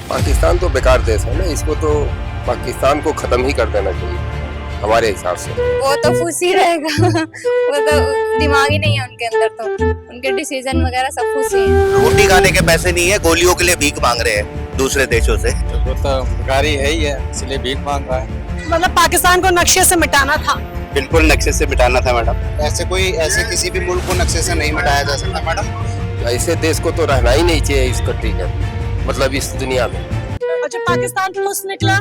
पाकिस्तान तो बेकार देश है ना, इसको तो पाकिस्तान को खत्म ही कर देना चाहिए हमारे हिसाब से। वो तो फूस ही रहेगा वो तो दिमाग ही नहीं है उनके अंदर, तो उनके डिसीजन वगैरह सब फूस ही है। रोटी खाने के पैसे नहीं है, गोलियों के लिए भीख मांग रहे हैं दूसरे देशों से। वो तो बेकारी है ही है, इसलिए भीख मांग रहा है। मतलब पाकिस्तान को नक्शे से मिटाना था। बिल्कुल नक्शे से मिटाना था मैडम। ऐसे किसी भी मुल्क को नक्शे से नहीं मिटाया जा सकता मैडम। ऐसे देश को तो रहना ही नहीं चाहिए इस कंट्री का, मतलब इस दुनिया में। और जब पाकिस्तान फूस निकला,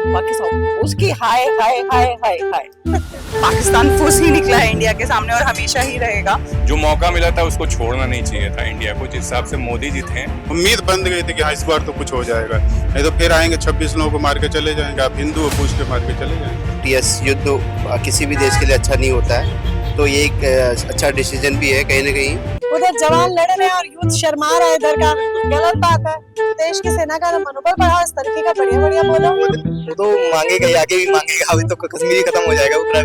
पाकिस्तान उसकी हाय हाय हाय हाय हाय पाकिस्तान फूस ही निकला है इंडिया के सामने और हमेशा ही रहेगा। जो मौका मिला था उसको छोड़ना नहीं चाहिए था इंडिया को, जिस हिसाब से मोदी जी थे। उम्मीद बंद गई थी कि हाँ इस बार तो कुछ हो जाएगा, नहीं तो फिर आएंगे 26 लोगों को मार के चले जाएंगे। आप हिंदू हो पूछ के मार के चले जाएंगे। टीएस युद्ध किसी भी देश के लिए अच्छा नहीं होता है, तो ये एक अच्छा डिसीजन भी है कहीं ना कहीं। उधर जवान लड़ रहे हैं और यूथ शर्मा रहा है इधर का, गलत बात है। देश की सेना का मनोबल बढ़ाओ, इस तरीके का बढ़िया बढ़िया बोलो। वो तो मांगेगा, आगे भी मांगेगा। अभी तो कश्मीर खत्म हो जाएगा पूरा,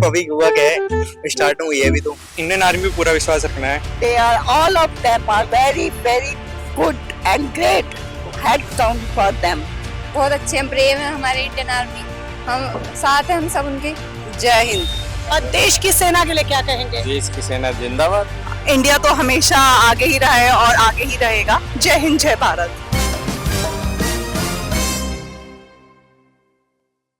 अभी हुआ क्या है, स्टार्ट हुई है अभी तो। इंडियन आर्मी पे पूरा विश्वास रखना है। They are all of them are very very good and great. Heads down for them. बहुत अच्छे हैं, ब्रेव है हमारे इंडियन आर्मी, हम साथ हैं हम सब उनके। जय हिंद। और देश की सेना के लिए क्या कहेंगे? देश की सेना जिंदाबाद। इंडिया तो हमेशा आगे ही रहा है और आगे ही रहेगा। जय हिंद जय भारत।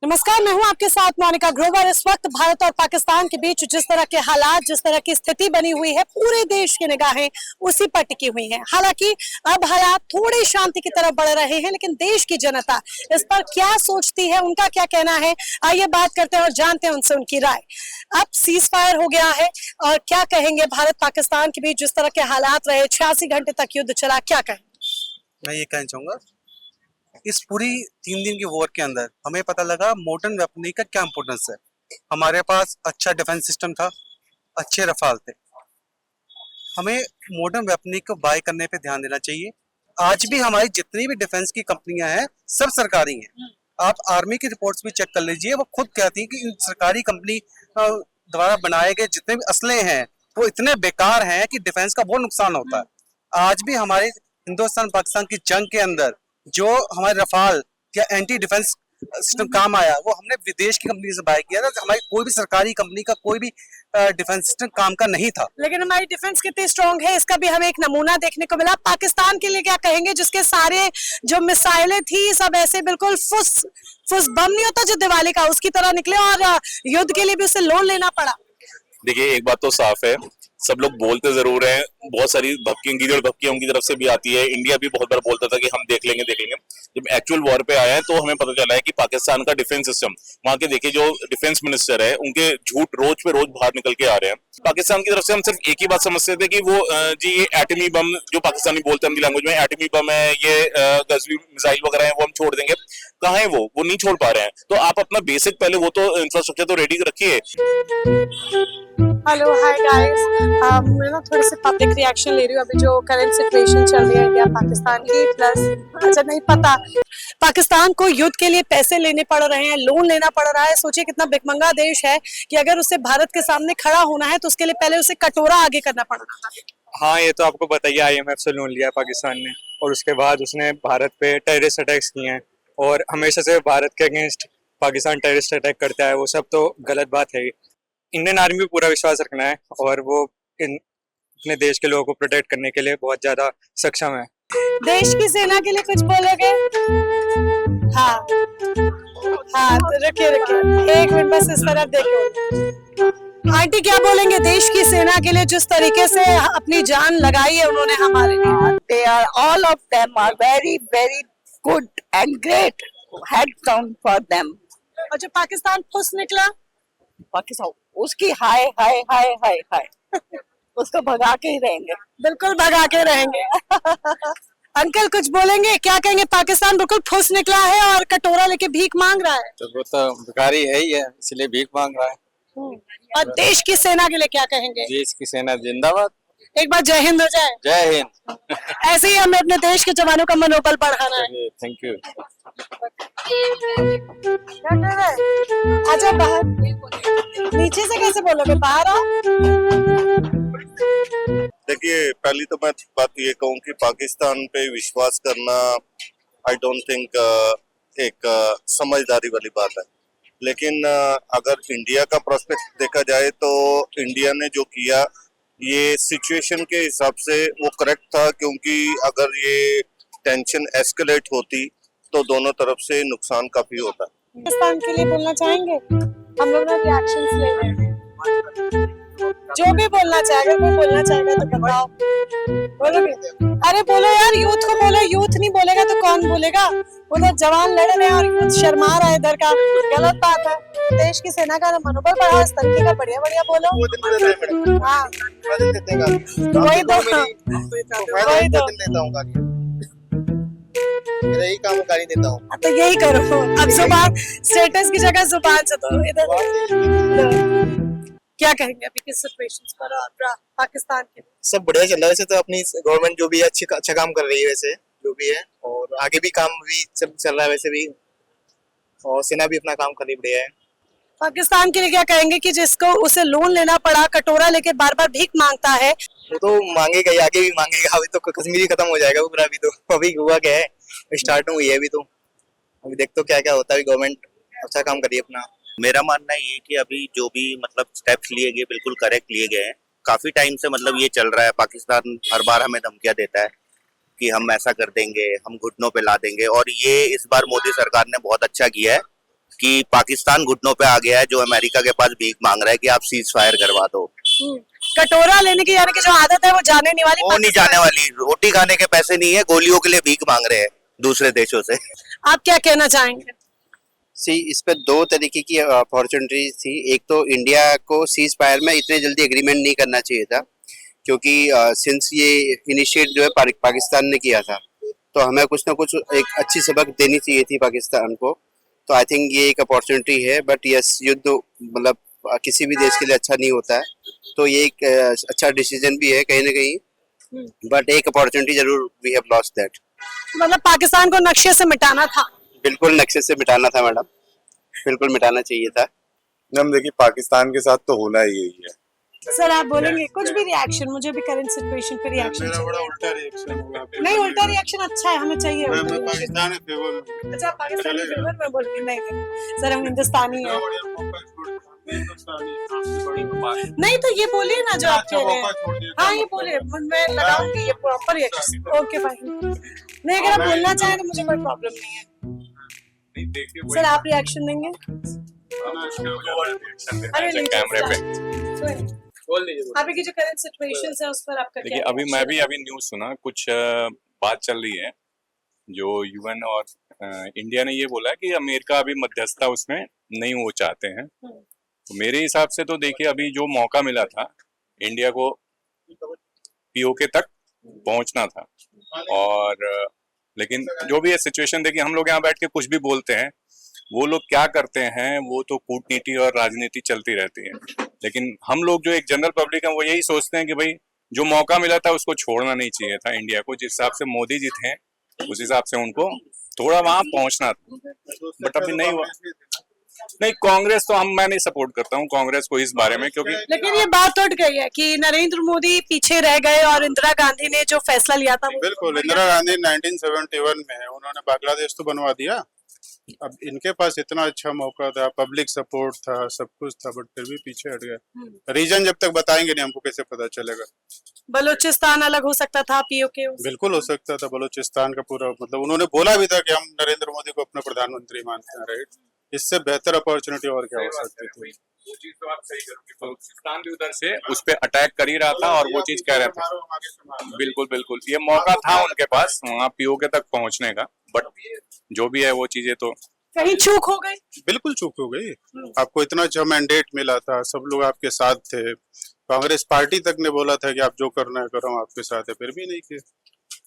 नमस्कार, मैं हूं आपके साथ मोनिका ग्रोवर। इस वक्त भारत और पाकिस्तान के बीच जिस तरह के हालात, जिस तरह की स्थिति बनी हुई है, पूरे देश की निगाहें उसी पर टिकी हुई हैं। हालांकि अब हालात थोड़े शांति की तरफ बढ़ रहे हैं, लेकिन देश की जनता इस पर क्या सोचती है, उनका क्या कहना है, आइए बात करते हैं और जानते हैं उनसे उनकी राय। अब सीज फायर हो गया है और क्या कहेंगे भारत पाकिस्तान के बीच जिस तरह के हालात रहे, 86 घंटे तक युद्ध चला, क्या कहेंगे? मैं ये कहना चाहूंगा, इस पूरी 3 दिन की वॉर के अंदर हमें पता लगा मॉडर्न वेपनरी का क्या इंपोर्टेंस है। हमारे पास अच्छा डिफेंस सिस्टम था, अच्छे रफाल थे। हमें मॉडर्न वेपनरी को बाय करने पे ध्यान देना चाहिए। आज भी हमारी जितनी भी डिफेंस की कंपनियां हैं सब सरकारी हैं। आप आर्मी की रिपोर्ट्स भी चेक कर लीजिए, वो खुद कहती हैं कि इन सरकारी कंपनी द्वारा बनाए गए जितने भी असले हैं वो इतने बेकार हैं कि डिफेंस का बहुत नुकसान होता है। आज भी हमारे हिंदुस्तान पाकिस्तान की जंग के अंदर जो हमारे रफाल या एंटी डिफेंस सिस्टम काम आया, वो हमने विदेश की कंपनी से बाय किया था। हमारी कोई भी सरकारी कंपनी का कोई भी डिफेंस सिस्टम काम का नहीं था। लेकिन हमारी डिफेंस कितनी स्ट्रांग है, इसका भी हमें एक नमूना देखने को मिला। पाकिस्तान के लिए क्या कहेंगे, जिसके सारे जो मिसाइलें थी सब ऐसे बिल्कुल फुस फुस बम नहीं होता जो दिवाली का, उसकी तरह निकले और युद्ध के लिए भी उसे लोन लेना पड़ा। देखिए, एक बात तो साफ है, सब लोग बोलते जरूर हैं, बहुत सारी गिरड़ भपकियां उनकी तरफ से भी आती है। इंडिया भी बहुत बार बोलता था कि हम देख लेंगे। जब एक्चुअल वॉर पे आया है तो हमें पता चला है कि पाकिस्तान का डिफेंस सिस्टम, वहां के देखिए जो डिफेंस मिनिस्टर है, उनके झूठ रोज पे रोज बाहर निकल के आ रहे हैं। पाकिस्तान की तरफ से हम सिर्फ एक ही बात समझते थे कि वो जी ये एटमी बम, जो पाकिस्तानी बोलते हैं उनकी लैंग्वेज में, एटमी बम है, ये गजवी मिसाइल वगैरह है, वो हम छोड़ देंगे। कहाँ है वो नहीं छोड़ पा रहे हैं। तो आप अपना बेसिक पहले वो तो इंफ्रास्ट्रक्चर तो रेडी रखिए। Hello, hi guys. मैं ना थोड़ी सी पब्लिक रिएक्शन ले रही हूँ अभी जो करंट सिचुएशन चल रही है इंडिया पाकिस्तान की। प्लस अच्छा नहीं पता, पाकिस्तान को युद्ध के लिए पैसे लेने पड़ रहे हैं, लोन लेना पड़ रहा है। सोचिए कितना भिखमंगा देश है कि अगर उसे भारत के सामने खड़ा होना है तो उसके लिए पहले उसे कटोरा आगे करना पड़ रहा है। हाँ, ये तो आपको बताइए, IMF से लोन लिया पाकिस्तान ने और उसके बाद उसने भारत पे टेररिस्ट अटैक्स किए हैं और हमेशा से भारत के अगेंस्ट पाकिस्तान टेररिस्ट अटैक करता है। वो सब तो गलत बात है। इंडियन आर्मी पे पूरा विश्वास रखना है और वो अपने देश के लोगों को प्रोटेक्ट करने के लिए बहुत ज्यादा सक्षम है। देश की सेना के लिए कुछ बोलोगे? हाँ हाँ, तो रखिए एक मिनट बस इस तरफ देखो। आंटी क्या बोलेंगे देश की सेना के लिए, जिस तरीके से अपनी जान लगाई है उन्होंने हमारे लिए? They are all of them are very very good and great. Heads down for them. और जो पाकिस्तान फुस निकला, पाकिस्तान उसकी हाय हाय हाय हाय हाय उसको भगा के ही रहेंगे। बिल्कुल भगा के रहेंगे। अंकल कुछ बोलेंगे, क्या कहेंगे? पाकिस्तान बिल्कुल फुस निकला है और कटोरा लेके भीख मांग रहा है। तो वो तो बेकारी है ही है, इसलिए भीख मांग रहा है। और देश की सेना के लिए क्या कहेंगे? देश की सेना जिंदाबाद। एक बार जय हिंद हो जाए। जय हिंद। ऐसे ही हमें अपने देश के जवानों का मनोबल बढ़ाना है। Thank you. क्या कर रहा है? आजा बाहर। नीचे से कैसे बोलोगे? बाहर आओ। देखिए, पहली तो मैं बात ये कहूँ कि पाकिस्तान पे विश्वास करना आई डोंट थिंक एक समझदारी वाली बात है। लेकिन अगर इंडिया का प्रोस्पेक्ट देखा जाए तो इंडिया ने जो किया ये सिचुएशन के हिसाब से वो करेक्ट था, क्योंकि अगर ये टेंशन एस्केलेट होती तो दोनों तरफ से नुकसान काफी होता। पाकिस्तान के लिए बोलना चाहेंगे? हम लोग ना रिएक्शंस ले रहे हैं, जो भी बोलना चाहेगा वो बोलना चाहेगा तो बताओ, बोलोगे? अरे बोलो यार, यूथ को बोलो, यूथ नहीं बोलेगा तो कौन बोलेगा? उधर जवान लड़ रहे हैं और यूथ शर्मा रहा है इधर का, गलत बात है। देश की सेना का मनोबल बढ़ा, इस तरीके का बढ़िया बढ़िया बोलो। हाँ वही तो मेरा यही काम गाड़ी देता हूँ। तो यही करो अब, जुबान स्टेटस की जगह जुबान से दो इधर। क्या कहेंगे अभी की सिचुएशंस पर और पाकिस्तान के? सब बढ़िया चल रहा है वैसे तो, अपनी गवर्नमेंट जो भी है अच्छा काम कर रही है वैसे, जो भी है, और आगे भी काम भी सब चल रहा है वैसे भी, और सेना भी अपना काम कर रही बढ़िया है। पाकिस्तान के लिए क्या कहेंगे कि जिसको उसे लोन लेना पड़ा, कटोरा लेके बार बार भीख मांगता है? वो तो मांगेगा ही, आगे भी मांगेगा। अभी तो कश्मीरी खत्म हो जाएगा पूरा, अभी तो अभी हुआ क्या है, स्टार्ट हुई है अभी तो, अभी देखते हो क्या क्या होता है। गवर्नमेंट अच्छा काम करिए अपना। मेरा मानना ये कि अभी जो भी मतलब स्टेप्स लिए गए बिल्कुल करेक्ट लिए गए हैं। काफी टाइम से मतलब ये चल रहा है, पाकिस्तान हर बार हमें धमकियां देता है कि हम ऐसा कर देंगे, हम घुटनों पे ला देंगे, और ये इस बार मोदी सरकार ने बहुत अच्छा किया है कि पाकिस्तान घुटनों पे आ गया है, जो अमेरिका के पास भीख मांग रहा है कि आप सीज फायर करवा दो। कटोरा लेने की यानी कि जो आदत है वो जाने नहीं वाली, वो नहीं जाने वाली। रोटी खाने के पैसे नहीं है, गोलियों के लिए भीख मांग रहे हैं दूसरे देशों से। आप क्या कहना चाहेंगे? इस पर दो तरीके की अपॉर्चुनिटी थी। एक तो इंडिया को सीज फायर में इतने जल्दी एग्रीमेंट नहीं करना चाहिए था, क्योंकि सिंस ये इनिशिएट जो है पाकिस्तान ने किया था, तो हमें कुछ ना कुछ एक अच्छी सबक देनी चाहिए थी पाकिस्तान को। तो आई थिंक ये एक अपॉर्चुनिटी है, बट यस, युद्ध मतलब किसी भी देश के लिए अच्छा नहीं होता है, तो ये एक अच्छा डिसीजन भी है कहीं ना कहीं, बट एक अपॉर्चुनिटी जरूर वी हैव लॉस्ट दैट। मतलब पाकिस्तान को नक्शे से मिटाना था? बिल्कुल नक्शे से मिटाना था मैडम, बिल्कुल मिटाना चाहिए था। मैम देखिए, पाकिस्तान के साथ तो होना ही यही है। सर आप बोलेंगे कुछ भी रिएक्शन? मुझे भी करंट सिचुएशन पे रिएक्शन मेरा बड़ा उल्टा रिएक्शन होगा। नहीं, उल्टा रिएक्शन अच्छा है, हमें चाहिए। मैं पाकिस्तान के फेवर में। अच्छा, पाकिस्तान के फेवर में बोल रही? नहीं सर, हम हिंदुस्तानी हैं। नहीं तो ये बोलिए ना जो आप कह रहे हैं। हाँ ये बोलिए, मैं लगाऊंगी ये प्रॉपर रिएक्शन। Okay fine. नहीं, अगर आप बोलना चाहें तो मुझे कोई प्रॉब्लम नहीं है। सर आप रिएक्शन देंगे? अरे कैमरे पे अभी की जो करंट सिचुएशंस है उस पर आपका क्या? देखिए, अभी मैं भी न्यूज़ सुना, कुछ बात चल रही है जो यूएन और इंडिया ने ये बोला है कि अमेरिका अभी मध्यस्थता उसमें नहीं वो चाहते हैं। तो मेरे हिसाब से तो देखिए, अभी जो मौका मिला था इंडिया को पीओके तक पहुंचना था, और लेकिन जो भी है सिचुएशन, देखिए हम लोग यहाँ बैठ के कुछ भी बोलते हैं, वो लोग क्या करते हैं वो तो कूटनीति और राजनीति चलती रहती है, लेकिन हम लोग जो एक जनरल पब्लिक है वो यही सोचते हैं कि भाई जो मौका मिला था उसको छोड़ना नहीं चाहिए था इंडिया को। जिस हिसाब से मोदी जी थे उस हिसाब से उनको थोड़ा वहां पहुंचना था, बट अभी नहीं हुआ। नहीं, कांग्रेस तो मैं नहीं सपोर्ट करता हूँ कांग्रेस को इस बारे में, क्योंकि लेकिन ये बात उठ गई है कि नरेंद्र मोदी पीछे रह गए और इंदिरा गांधी ने जो फैसला लिया था। बिल्कुल, इंदिरा गांधी 1971 में उन्होंने बांग्लादेश तो बनवा दिया। अब इनके पास इतना अच्छा मौका था, पब्लिक सपोर्ट था, सब कुछ था, बट फिर भी पीछे हट गए। रीजन जब तक बताएंगे नहीं हमको कैसे पता चलेगा। बलूचिस्तान अलग हो सकता था पीओके? बिल्कुल हो सकता था। बलूचिस्तान का पूरा मतलब उन्होंने बोला भी था कि हम नरेंद्र मोदी को अपना प्रधानमंत्री मानते हैं, राइट? इससे बेहतर अपॉर्चुनिटी और क्या हो सकती थी? वो चीज तो आप सही करोगे, पाकिस्तान भी उधर से उस पे अटैक कर ही रहा था और वो चीज कह रहे थे। बिल्कुल बिल्कुल, ये मौका था उनके पास वहाँ पीओके तक पहुंचने का, बट जो भी है वो चीजें तो कहीं चूक हो गई। बिल्कुल चूक हो गई। आपको इतना अच्छा मैंडेट मिला था, सब लोग आपके साथ थे, कांग्रेस पार्टी तक ने बोला था कि आप जो करना है करो, आपके साथ है, फिर भी नहीं किए।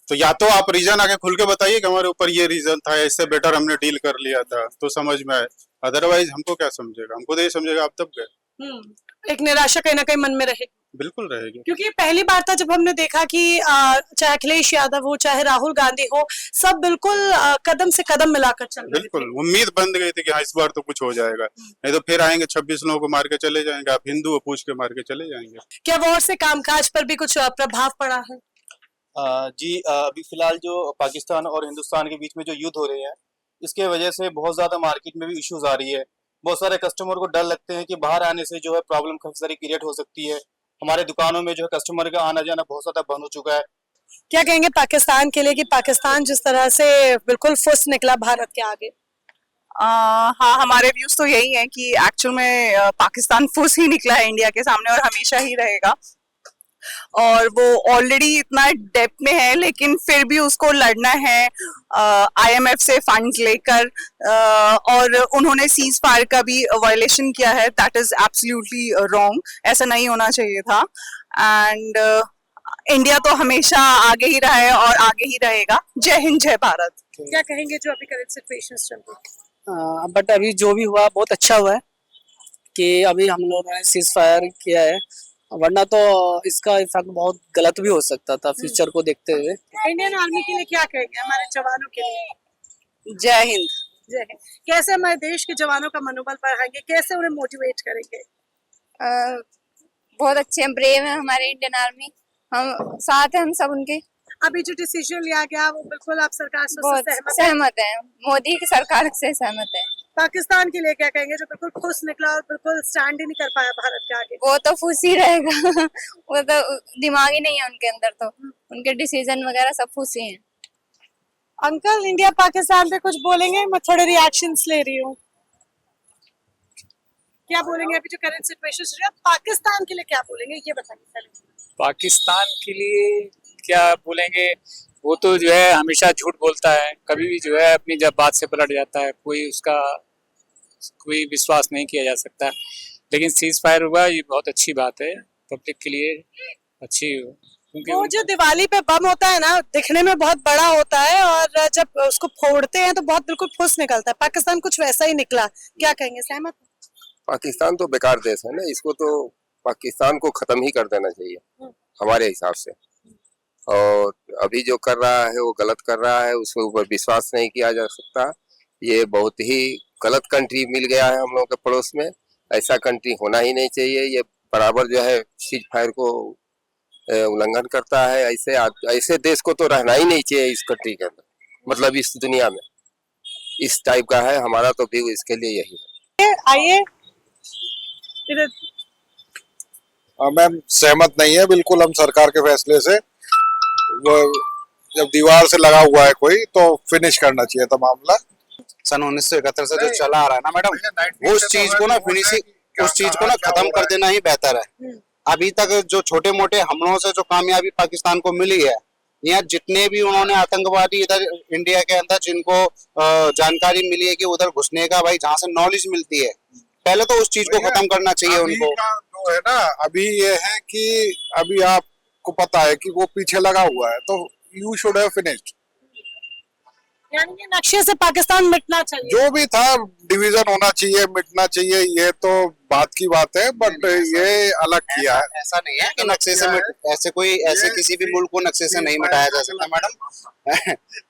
तो या तो आप रीजन आके खुल के बताइए कि हमारे ऊपर ये रीजन था, इससे बेटर हमने डील कर लिया था, तो समझ में आए। अदरवाइज हमको क्या समझेगा, हमको तो ये समझेगा आप तब गए। एक निराशा कहीं ना कहीं मन में रहेगी। बिल्कुल रहेगी, क्योंकि पहली बार था जब हमने देखा कि चाहे अखिलेश यादव हो चाहे राहुल गांधी हो, सब बिल्कुल कदम से कदम मिलाकर चल रहे थे। बिल्कुल उम्मीद बंद गई थी कि हाँ इस बार तो कुछ हो जाएगा, नहीं तो फिर आएंगे 26 लोगों को मार के चले जाएंगे, आप हिंदू हो पूछ के मार के चले जाएंगे। क्या वॉर से कामकाज पर भी कुछ प्रभाव पड़ा है? जी अभी फिलहाल जो पाकिस्तान और हिंदुस्तान के बीच में जो युद्ध हो रहे हैं, इसके वजह से बहुत ज़्यादा मार्केट में भी इश्यूज आ रही है। बहुत सारे कस्टमर को डर लगते हैं कि बाहर आने से जो है प्रॉब्लम काफ़ी सारी क्रिएट हो सकती है। हमारे दुकानों में जो है कस्टमर का आना जाना बहुत ज़्यादा बंद हो चुका है। क्या कहेंगे पाकिस्तान के लिए कि पाकिस्तान जिस तरह से बिल्कुल फुस निकला भारत के आगे? हाँ, हमारे व्यूज तो यही है कि एक्चुअल में पाकिस्तान फुस ही निकला है इंडिया के सामने और हमेशा ही रहेगा। और वो ऑलरेडी इतना डेप्थ में है, लेकिन फिर भी उसको लड़ना है IMF से फंड लेकर, और उन्होंने सीज फायर का भी वायलेशन किया है। दैट इज एब्सोल्युटली रॉन्ग, ऐसा नहीं होना चाहिए था। एंड इंडिया तो हमेशा आगे ही रहा है और आगे ही रहेगा। जय हिंद, जय भारत। क्या कहेंगे जो अभी करंट सिचुएशन चल रही है? बट अभी जो भी हुआ बहुत अच्छा हुआ है कि अभी हम लोगों ने सीज फायर किया है, वरना तो इसका इफेक्ट बहुत गलत भी हो सकता था फ्यूचर को देखते हुए। इंडियन आर्मी के लिए क्या कहेंगे, हमारे जवानों के लिए? जय हिंद। जय हिंद। कैसे हमारे देश के जवानों का मनोबल बढ़ाएंगे, कैसे उन्हें मोटिवेट करेंगे? बहुत अच्छे ब्रेव है हमारे इंडियन आर्मी, हम साथ हैं हम सब उनके। अभी जो डिसीजन लिया गया वो बिल्कुल आप सरकार से बहुत सहमत है, मोदी की सरकार से सहमत है। पाकिस्तान के लिए क्या कहेंगे जो बिल्कुल खुश निकला और बिल्कुल स्टैंड ही नहीं कर पाया भारत के आगे? वो तो फुस ही रहेगा वो तो दिमाग ही नहीं है उनके अंदर, तो उनके डिसीजन वगैरह सब फुस ही हैं। अंकल, इंडिया पाकिस्तान पे कुछ बोलेंगे? मैं थोड़े रिएक्शंस ले रही हूँ। क्या बोलेंगे अभी जो करंट सिचुएशन चल रहा है, पाकिस्तान के लिए क्या बोलेंगे ये बताइए पहले। पाकिस्तान के लिए क्या बोलेंगे, वो तो जो है हमेशा झूठ बोलता है, कभी भी जो है अपनी जब बात से पलट जाता है, कोई विश्वास नहीं किया जा सकता। लेकिन सीज फायर हुआ, ये बहुत अच्छी बात है, पब्लिक के लिए अच्छी हो, क्योंकि वो जो दिवाली पे बम होता है ना, दिखने में बहुत बड़ा होता है और जब उसको फोड़ते हैं तो बहुत बिल्कुल फुस निकलता है। पाकिस्तान कुछ वैसा ही निकला, क्या कहेंगे, सहमत? पाकिस्तान तो बेकार देश है ना, इसको तो पाकिस्तान को खत्म ही कर देना चाहिए हमारे हिसाब से। और अभी जो कर रहा है वो गलत कर रहा है, उसके ऊपर विश्वास नहीं किया जा सकता। ये बहुत ही गलत कंट्री मिल गया है हम लोगों के पड़ोस में, ऐसा कंट्री होना ही नहीं चाहिए। ये बराबर जो है सीज फायर को उल्लंघन करता है। ऐसे देश को तो रहना ही नहीं चाहिए इस कंट्री के अंदर, मतलब इस दुनिया में इस टाइप का है। हमारा तो व्यू इसके लिए यही है। आइए, मैम सहमत नहीं है बिल्कुल हम सरकार के फैसले से। वो जब दीवार से लगा हुआ है कोई तो फिनिश करना चाहिए था मामला। सन 1971 से जो चला आ रहा है ना मैडम, उस चीज को ना फिनिशिंग, उस चीज को ना खत्म कर देना ही बेहतर है। अभी तक जो छोटे मोटे हमलों से जो कामयाबी पाकिस्तान को मिली है, या जितने भी उन्होंने आतंकवादी इधर इंडिया के अंदर जिनको जानकारी मिली है कि उधर घुसने का, भाई जहाँ से नॉलेज मिलती है, पहले तो उस चीज को खत्म करना चाहिए उनको। जो है ना अभी ये है कि अभी आपको पता है कि वो पीछे लगा हुआ है, तो यू शुड हैव फिनिश्ड। यानी कि नक्शे से पाकिस्तान मिटना चाहिए। जो भी था डिवीजन होना चाहिए, मिटना चाहिए, ये तो बात की बात है, बट ये अलग किया है। ऐसा नहीं है कि नक्शे से ऐसे किसी भी मुल्क को नक्शे से नहीं मिटाया जा सकता मैडम।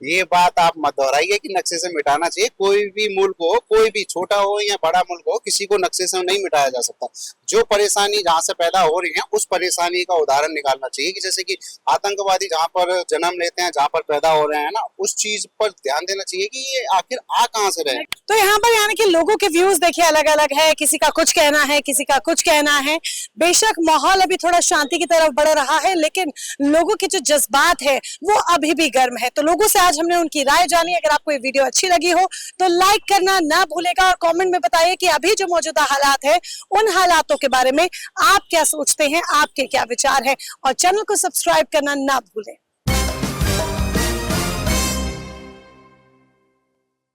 ये बात आप मत दोहराइए कि नक्शे से मिटाना चाहिए। कोई भी मुल्क हो, कोई भी छोटा हो या बड़ा मुल्क हो, किसी को नक्शे से नहीं मिटाया जा सकता। जो परेशानी जहाँ से पैदा हो रही है उस परेशानी का उदाहरण निकालना चाहिए कि जैसे कि आतंकवादी जहाँ पर जन्म लेते हैं, जहाँ पर पैदा हो रहे हैं ना, उस चीज पर ध्यान देना चाहिए कि ये आखिर आ कहाँ से रहे। तो यहाँ पर यानी कि लोगों के व्यूज देखिए अलग अलग है, किसी का कुछ कहना है, किसी का कुछ कहना है। बेशक माहौल अभी थोड़ा शांति की तरफ बढ़ रहा है, लेकिन लोगों के जो जज्बात है वो अभी भी गर्म है। तो लोगों से आज हमने उनकी राय जानी। अगर आपको ये वीडियो अच्छी लगी हो तो लाइक करना ना भूलेगा और कमेंट में बताइए कि अभी जो मौजूदा हालात है उन हालातों के बारे में आप क्या सोचते हैं, आपके क्या विचार है, और चैनल को सब्सक्राइब करना ना भूलें।